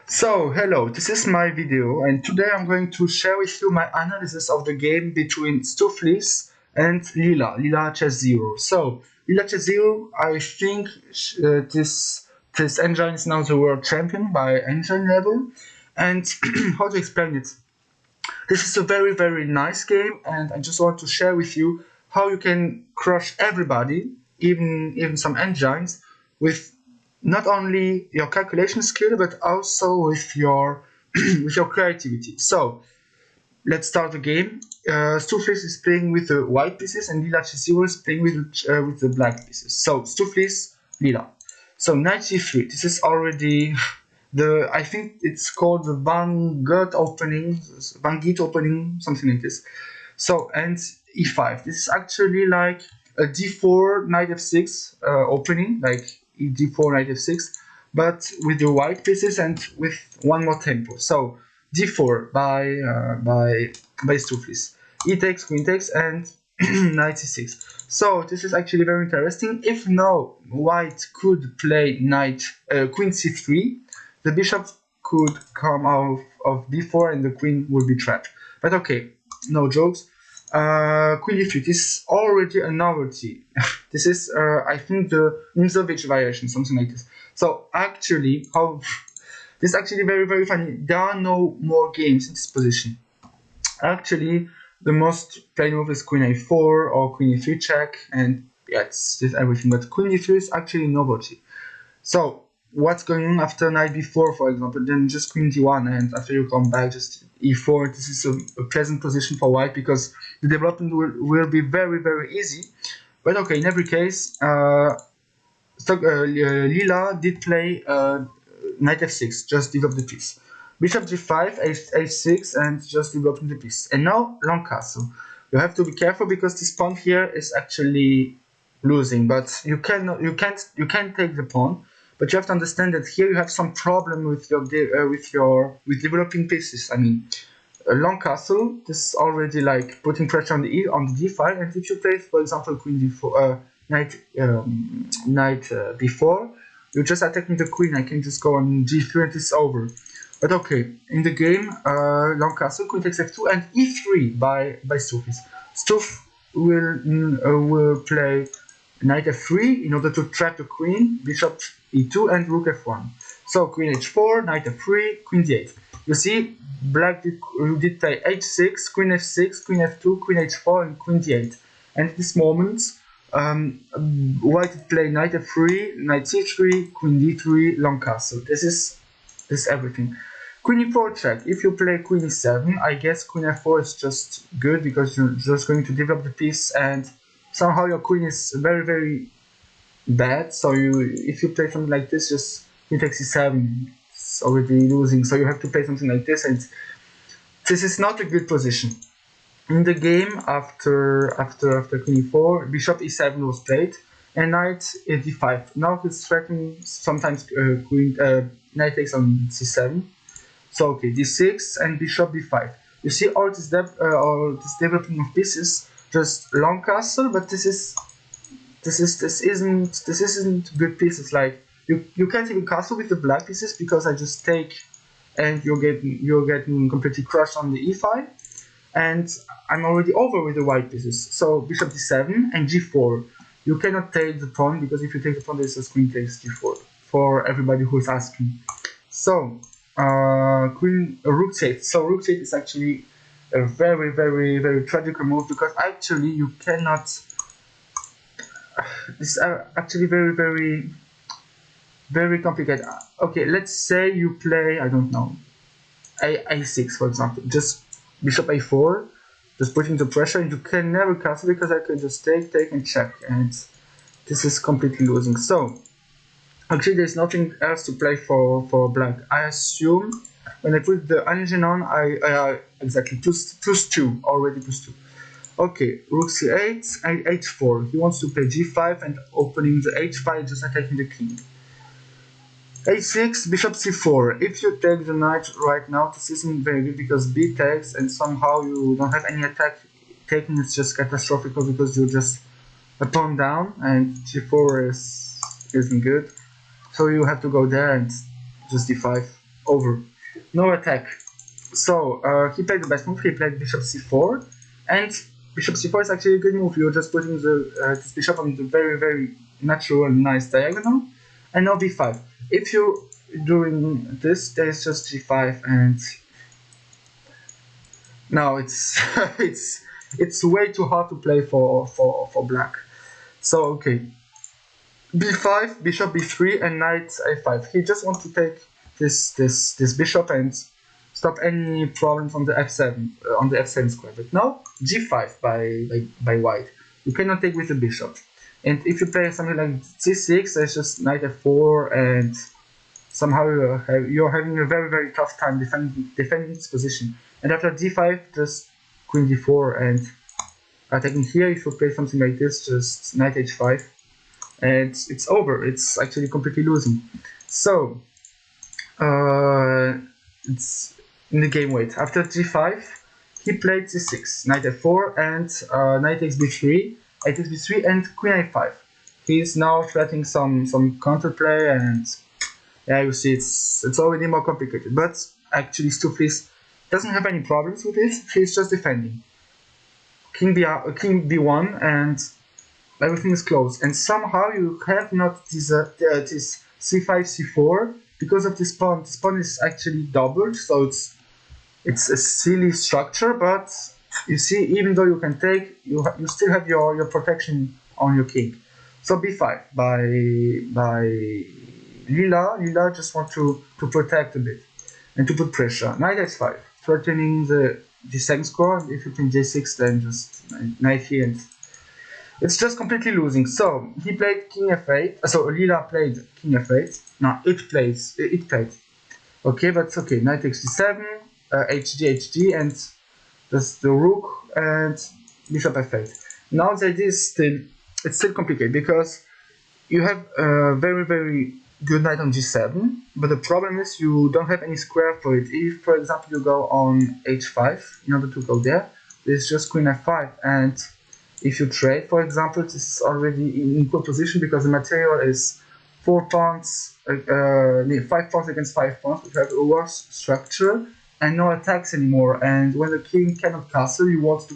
So, hello, this is my video, and today I'm going to share with you my analysis of the game between Stuflis and Leela Chess Zero. So, Leela Chess Zero, I think this engine is now the world champion by engine level, and how to explain it? This is a very nice game, and I just want to share with you how you can crush everybody, even some engines, with not only your calculation skill but also with your with your creativity. So let's start the game. Stuflis is playing with the white pieces and Leela Chess0 is playing with the black pieces. So Stuflis, Leela. So knight c3. This is already I think it's called the Vanguard opening, something like this. So and e5. This is actually like a d4 knight f6 opening, like d4 knight f6, but with the white pieces and with one more tempo. So d4 by Stuflis. E takes, queen takes, and knight c6. So this is actually very interesting. If no white could play queen c3, the bishop could come out of d4 and the queen would be trapped. But okay, no jokes. Queen d3, this is already a novelty. This is, I think, the Nimzovich variation, something like this. So actually, this is actually very funny. There are no more games in this position. Actually, the most played move is queen a4 or queen e3 check, and yeah, it's just everything. But queen d3 is actually novelty. So what's going on after knight b4, for example? Then just queen d1, and after you come back, just e4. This is a pleasant position for white because the development will be very easy. But okay, in every case, Leela did play knight f6, just develop the piece. Bishop g5, h6, and just developing the piece. And now long castle. You have to be careful because this pawn here is actually losing, but you can't take the pawn. But you have to understand that here you have some problem with developing pieces. I mean, a long castle. This is already like putting pressure on the d5. And if you play, for example, queen d4, knight b4, you're just attacking the queen. I can just go on g3 and it's over. But okay, in the game, long castle, queen takes f2 and e3 by Stuflis. Stuf will play knight f3 in order to trap the queen, bishop e2 and rook f1. So queen h4, knight f3, queen d8. You see, black did play h6, queen f6, queen f2, queen h4 and queen d8. And at this moment, white did play knight f3, knight c3, queen d3, long castle. This is everything. Queen e4 check. If you play queen e7, I guess queen f4 is just good because you're just going to develop the piece and somehow your queen is very bad. So if you play something like this, just queen takes e7, it's already losing. So you have to play something like this, and this is not a good position. In the game, after queen e4, bishop e7 was played, and knight d5. Now he's threatening sometimes knight takes on c7. So okay, d6 and bishop b5. You see all this developing of pieces, just long castle, but this isn't good pieces. Like you can't even castle with the black pieces because I just take, and you're getting completely crushed on the e5, and I'm already over with the white pieces. So bishop d7 and g4. You cannot take the pawn because if you take the pawn, there's a queen takes g4 for everybody who is asking. So rook c8. So rook c8 is actually a very tragic move because actually you cannot. This is actually very complicated. Okay, let's say you play, I don't know, a6 for example. Just bishop a4, just putting the pressure, and you can never castle because I can just take and check, and this is completely losing. So actually there's nothing else to play for black. I assume when I put the engine on, I exactly plus 2, already plus 2. Okay, rook c8 and h4. He wants to play g5 and opening the h5, just attacking the king. h6, bishop c4. If you take the knight right now, this isn't very good because b takes and somehow you don't have any attack. Taking is just catastrophic because you're just a pawn down, and g4 isn't good. So you have to go there and just d5. over. No attack. So he played the best move. He played bishop c4, and bishop c4 is actually a good move. You're just putting this bishop on the very natural and nice diagonal. And now b5. If you're doing this, there's just g5, and now it's it's way too hard to play for black. So okay, b5, bishop b3, and knight a5. He just wants to take this bishop and stop any problems on the f7 on the f7 square. But now g5 by white. You cannot take with the bishop. And if you play something like c6, there's just knight f4, and somehow you're having a very tough time defending this position. And after d5, just queen d4 and attacking here. If you play something like this, just knight h5, and it's over. It's actually completely losing. So it's in the game. Wait, after g5, he played c6, knight f4, and knight takes b3, knight takes b3, and queen a5. He's now threatening some counterplay, and yeah, you see it's already more complicated. But actually, Stuflis doesn't have any problems with it. He's just defending. King b1, and everything is closed. And somehow you have not this c5 c4 because of this pawn. This pawn is actually doubled, so it's a silly structure. But you see, even though you can take, you still have your protection on your king. So b5 by Leela. Leela just want to protect a bit and to put pressure. Knight s5, threatening the second score. And if you pin j6, then just knight here, and it's just completely losing. So he played king f8. So Leela played king f8. Now it played. Okay, but it's okay. Knight takes d7, hg, and just the rook and bishop f8. Now the idea is it's still complicated because you have a very good knight on g7, but the problem is you don't have any square for it. If, for example, you go on h5 in order to go there, there's just queen f5, and if you trade, for example, this is already in equal position because the material is 4 pawns, 5 pawns against 5 pawns, which have a worse structure and no attacks anymore. And when the king cannot castle, you want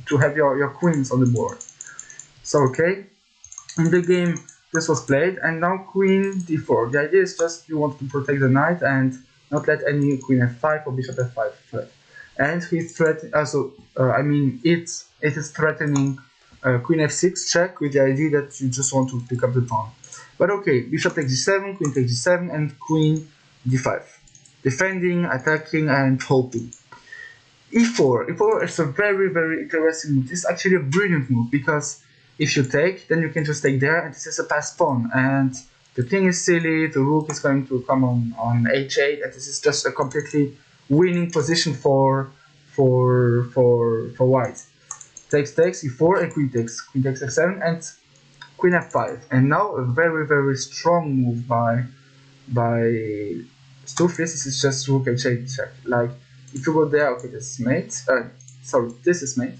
to have your queens on the board. So okay, in the game this was played, and now queen d4. The idea is just you want to protect the knight and not let any queen f5 or bishop f5 threat. And he threatened also. It is threatening queen f6 check with the idea that you just want to pick up the pawn. But okay, bishop takes g7, queen takes g7, and queen d5. Defending, attacking, and hoping. e4 is a very interesting move. This is actually a brilliant move because if you take, then you can just take there, and this is a passed pawn, and the king is silly, the rook is going to come on h8, and this is just a completely winning position for white. Takes e4, and queen takes f7, and queen f5. And now a very strong move by Stuflis. This is just rook h8 check. Like if you go there, okay, this is mate. Sorry, this is mate.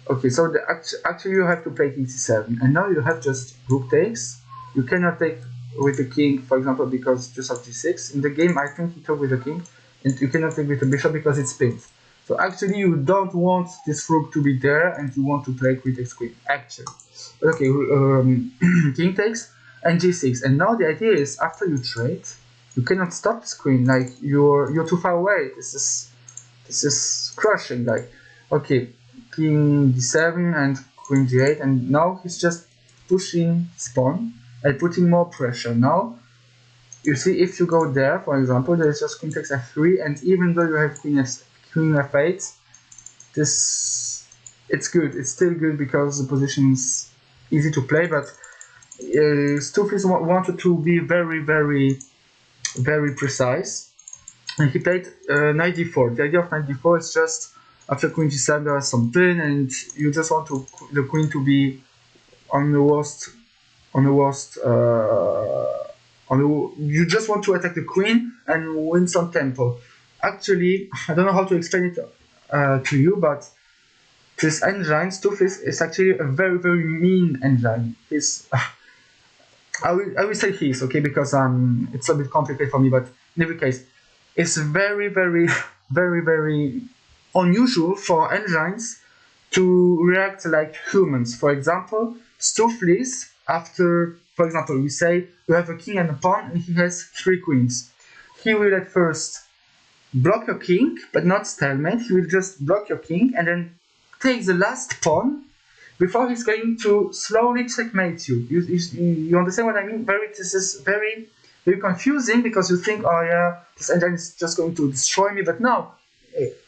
Okay, so actually you have to play king c7, and now you have just rook takes. You cannot take with the king, for example, because just of g6. In the game, I think he took with the king, and you cannot take with the bishop because it's pinned. So actually you don't want this rook to be there, and you want to play queen takes queen, actually. Okay, king takes, and g6. And now the idea is, after you trade, you cannot stop this queen, like you're too far away. This is crushing, like, okay, king d7 and queen g8, and now he's just pushing his pawn and putting more pressure. Now you see, if you go there, for example, there's just queen takes f3, and even though you have queen f8, it's good. It's still good because the position is easy to play. But Stuflis wanted to be very precise, and he played knight d4. The idea of knight d4 is just after queen g7 there is some pin, and you just want the queen to be on the worst. You just want to attack the queen and win some tempo. Actually, I don't know how to explain it to you, but this engine, Stuflis, is actually a very mean engine. I will say his, okay, because it's a bit complicated for me, but in every case, is very, very, very, very unusual for engines to react like humans. For example, Stouflis, after, for example, we say you have a king and a pawn and he has 3 queens. He will at first block your king, but not stalemate. He will just block your king and then take the last pawn before he's going to slowly checkmate you. You understand what I mean? This is very, very confusing because you think, oh yeah, this engine is just going to destroy me, but no.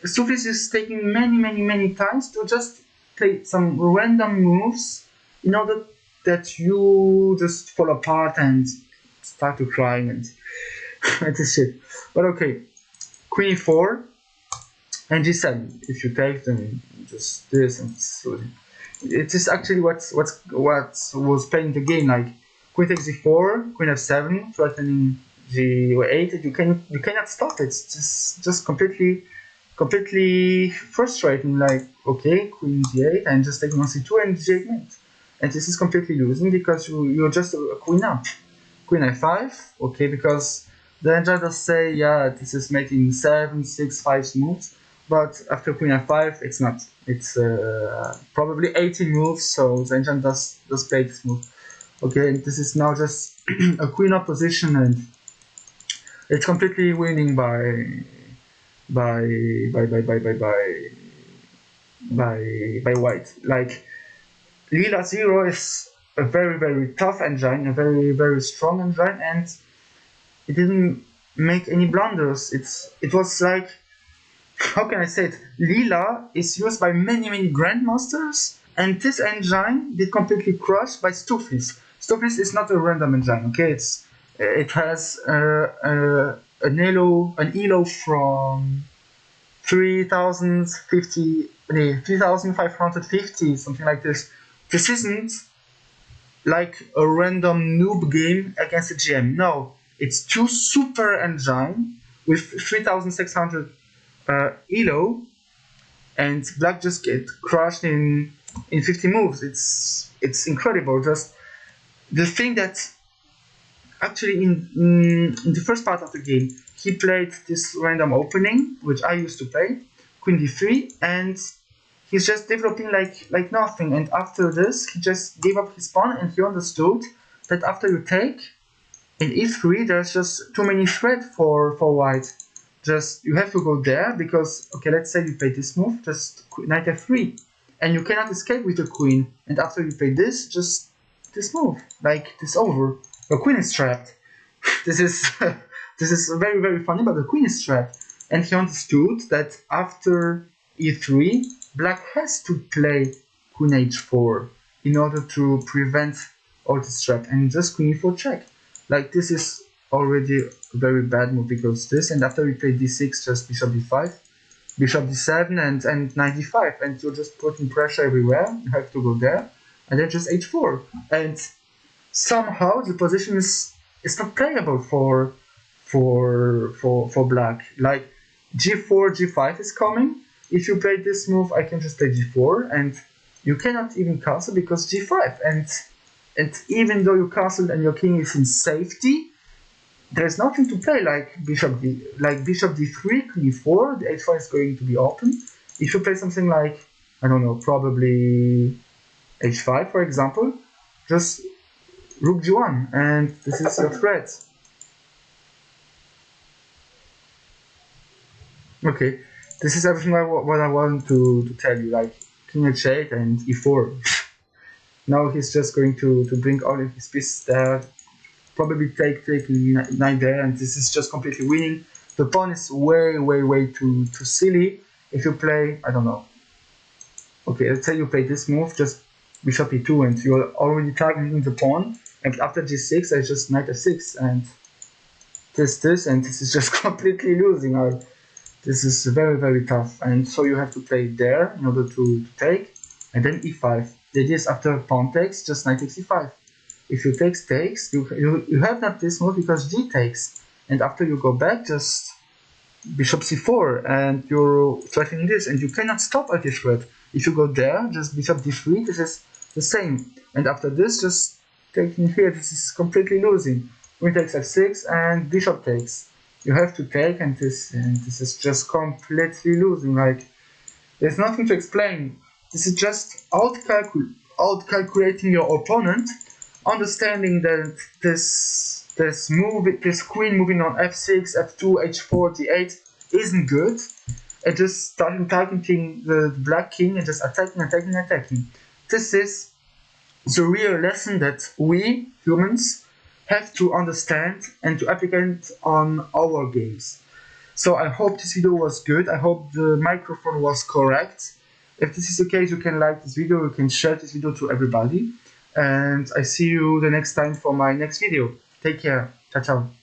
Stouflis is taking many times to just play some random moves in order that you just fall apart and start to cry and that's shit. But okay, Queen e4 and g7. If you take them, just this and so it is actually what was playing the game, like Queen takes e4, Queen f7, threatening g8. You cannot stop it. It's just completely frustrating. Like, okay, Queen g8 and just taking on c2 and g8 mate, and this is completely losing because you're just a queen up. Queen f5, okay, because the engine does say, yeah, this is making 7, 6, 5 moves, but after Queen f5, it's not. It's probably 18 moves, so the engine does play this move. Okay, and this is now just a queen up position, and it's completely winning by white. Like, Leela 0 is a very tough engine, a very strong engine, and it didn't make any blunders. It was like, how can I say it? Leela is used by many grandmasters, and this engine did completely crushed by Stouflis. Stouflis is not a random engine, okay? It has an elo from 3,550, something like this. This isn't like a random noob game against a GM. No, it's 2 super engine with 3,600 elo, and black just get crushed in 50 moves. It's incredible. Just the thing that actually in the first part of the game he played this random opening, which I used to play, Queen d3, and he's just developing like nothing. And after this, he just gave up his pawn, and he understood that after you take in e3, there's just too many threats for white. Just you have to go there because, okay, let's say you play this move, just knight f3, and you cannot escape with the queen. And after you play this, just this move, like this over. The queen is trapped. This is this is very funny, but the queen is trapped. And he understood that after e3, black has to play queen h4 in order to prevent all this trap, and just queen e4 check. Like, this is already a very bad move because this, and after we play d6, just bishop d5, bishop d7, and knight d5, and you're just putting pressure everywhere. You have to go there, and then just h4, and somehow the position is not playable for black. Like, g4, g5 is coming. If you play this move, I can just play g4, and you cannot even castle because g5, and even though you castled and your king is in safety, there's nothing to play. Like bishop d3, queen e4, the h4 is going to be open. If you play something like, I don't know, probably h5, for example, just rook g1, and this is your threat. Okay, this is everything what I want to tell you, like king h8 and e4. Now he's just going to bring all of his pieces there, probably take knight there, and this is just completely winning. The pawn is way too silly. If you play, I don't know. Okay, let's say you play this move, just bishop e2, and you're already targeting the pawn. And after g6, I just knight f6, and this, and this is just completely losing. This is very tough, and so you have to play there in order to take, and then e5. The idea is after pawn takes, just knight takes e5. If you takes, you have not this move because g takes, and after you go back, just bishop c4, and you're threatening this, and you cannot stop at this threat. If you go there, just bishop d3, this is the same, and after this, just taking here, this is completely losing. Queen takes f6, and bishop takes. you have to take, and this is just completely losing. Like, there's nothing to explain. This is just out-calculating your opponent, understanding that this queen moving on f6, f2, h4, d8 isn't good, and just starting targeting the black king and just attacking. This is the real lesson that we humans have to understand and to applicate on our games. So I hope this video was good. I hope the microphone was correct. If this is the case, you can like this video, you can share this video to everybody. And I see you the next time for my next video. Take care. Ciao, ciao.